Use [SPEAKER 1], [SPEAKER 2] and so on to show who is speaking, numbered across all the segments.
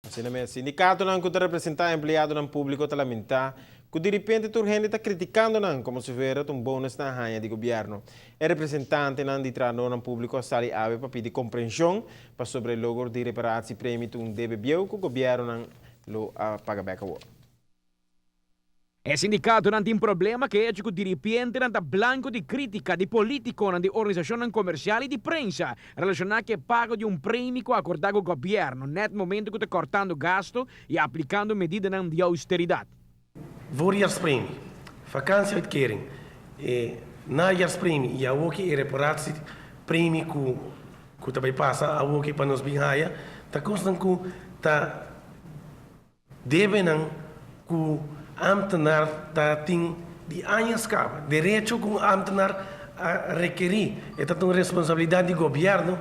[SPEAKER 1] O sindicato não que representar empregado no público está lamentar que de repente a gente está criticando não como se fosse um bônus na raia do governo. O representante não de trabalhador no público sali ave para pedir compreensão para sobre o logo de reparação e prêmio um deve bieu que o governo não lo paga beca.
[SPEAKER 2] O sindicato não tem problema que é que de repente não está blanco de crítica de político de organização comercial e de prensa relacionado que pago de prêmio acordado com o governo net momento que está cortando gasto e aplicando medidas de austeridade.
[SPEAKER 3] Voorjaarspremie, vakantieuitkering, najaarspremie e a ook e reparatie premie que também passa a ook para nos binhaia, tá constant que tá devem que ambtenaar tá tem de anos cabo, direito que ambtenaar a requerir, é uma responsabilidade do governo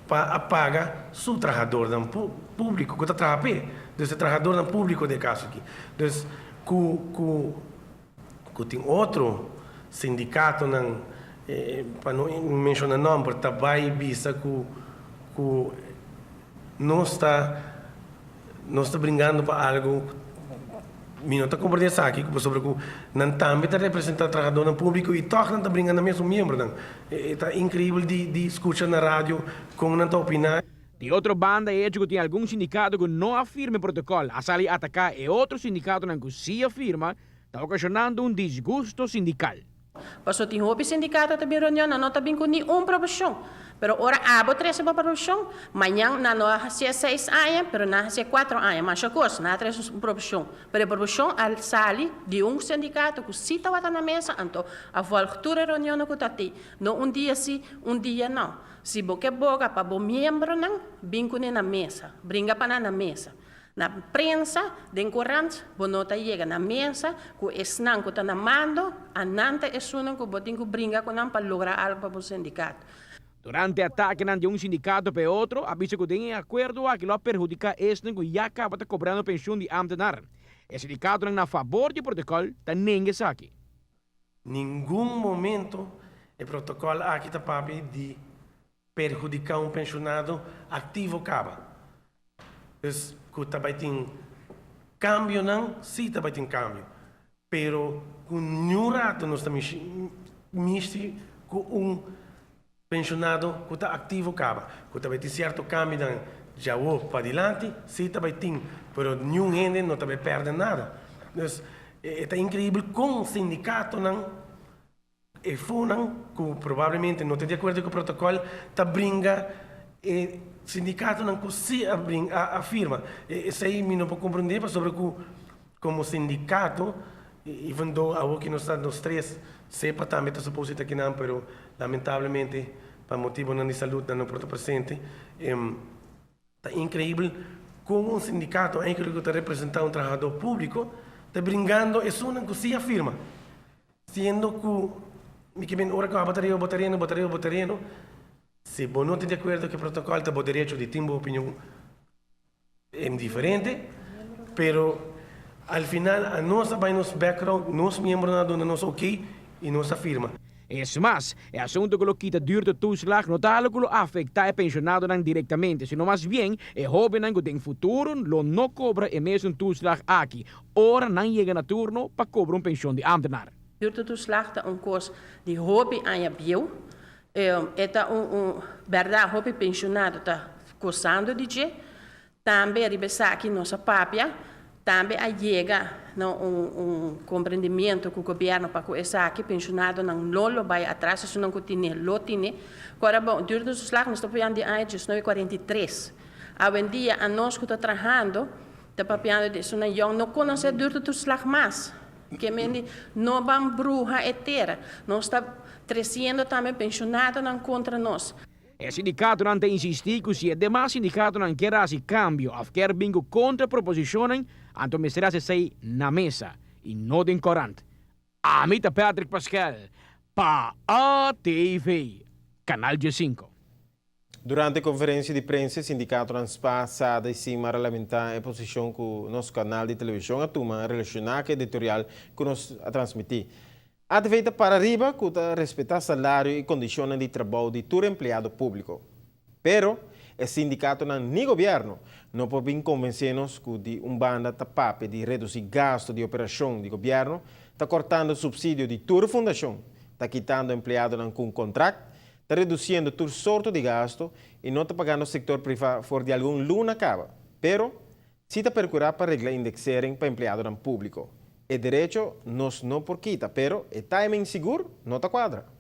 [SPEAKER 3] para pagar seu trabalhador no público que está trabalhando, desse trabalhador no público de caso aqui, que tem outro sindicato não para não mencionar nome porque também visa que não está brincando para algo não está compreendendo aqui sobre que não também está representando o trabalhador no público e todos não está brincando mesmo membro não está incrível de escutar na rádio como não está opinando.
[SPEAKER 2] De outra banda é que tem algum sindicato que não afirma o protocolo a sair atacar e outro sindicato que sim afirma, está ocasionando desgosto sindical.
[SPEAKER 4] Paso tem hobby sindicato também reunião, não também com nenhuma profissão. Pero ora abo 13 para profissão, manhã não há 6 anos, pero não há 4 anos, mas a coisa não há 3 profissão. Pero a profissão al sali de sindicato que cita wata na mesa, então a voltura reunião que tá ti, não dia sim, dia não. Se boca boca para o membro não, vincune na mesa, brinca para na mesa. Na prensa, den corrente, bonota chega na mesa, que esnan que está na mando, anante é sunan que botin que brinca com não para lograr algo para o sindicato.
[SPEAKER 2] Durante ataque de sindicato para outro, avisa que tem acordo a que lo perjudica este que já acaba de cobrando pensão de ambtenar. O sindicato não a favor do protocolo, está ninguém aqui.
[SPEAKER 3] Nenhum momento o protocolo aqui está para de perjudicar pensionado ativo acaba. Então, que também tem cambio não, sim também tem cambio. Pero com nenhum rato nós estamos com pensionado que está ativo acaba. Que também tem certo cambio não, já vou para adiante, sim também tem, pero nenhum ende não também perde nada. Então, é incrível com o sindicato não, e FUNAN, que provavelmente não tem de acordo com o protocolo, está brinca e sindicato não consegue afirma. Isso aí me não pode compreender sobre como sindicato, even though a que nós estamos três, sepa também está suposto aqui não, pero lamentavelmente, para motivo não de saúde, não pode presente, está incrível como um sindicato, incrível que está representando trabalhador público, está brincando e não consegue afirma. Sendo que me ora com a bateria, se você não tem de acordo com o protocolo, tem o direito de ter uma opinião diferente, pero al final, a nós vai nos background, nós membros da nós ok e nós afirma.
[SPEAKER 2] Es más, el asunto que lo quita duurde toeslag no tal que lo afecta a pensionado diretamente, sino más bien, el joven que en futuro lo no cobra el mesmo toeslag aquí. Ora no llega a turno para cobrar pensión de ambtenaar.
[SPEAKER 4] Duurde toeslag is een kost die hobby aan je bio. Eta verdade hobby pensionado está custando de je. Também ribesa aqui nossa papia. Também a chega compreendimento que o governo para começar aqui pensionado não lo vai atrás se não continua lo tine. Agora bom, duurde toeslag nós estamos falando de ano de 1943. Hoje em dia a nós que está trabalhando, está papiando de isso não conhece duurde toeslag mais. Que não vão bruxa etera, não está crescendo também pensionado não contra nós.
[SPEAKER 2] O sindicato não tem insistir que se é demais sindicato não quer esse cambio, a quer bingo contra proposições, então me será se sair na mesa e não tem corante. Amita Patrick Pascal, para a TV, Canal G5.
[SPEAKER 1] Durante a conferência de imprensa, o sindicato passada de cima lamentar a posição que o nosso canal de televisão atuma relacionada com o editorial que nós transmitimos. A feita para arriba que respeitar salário e condições de trabalho de todo empregado público. Pero, o sindicato nem governo não podem convencer-nos que de banda tapape de reduzir gasto de operação de governo, está cortando o subsídio de toda a fundação, está quitando empregado com contrato, está reduzindo todo sorto de gasto e não está pagando o setor privado for de algum luna acaba. Pero, se está procurar para regla indexering para empregado público. É direito, nós não por quita, pero é timing seguro, não está quadra.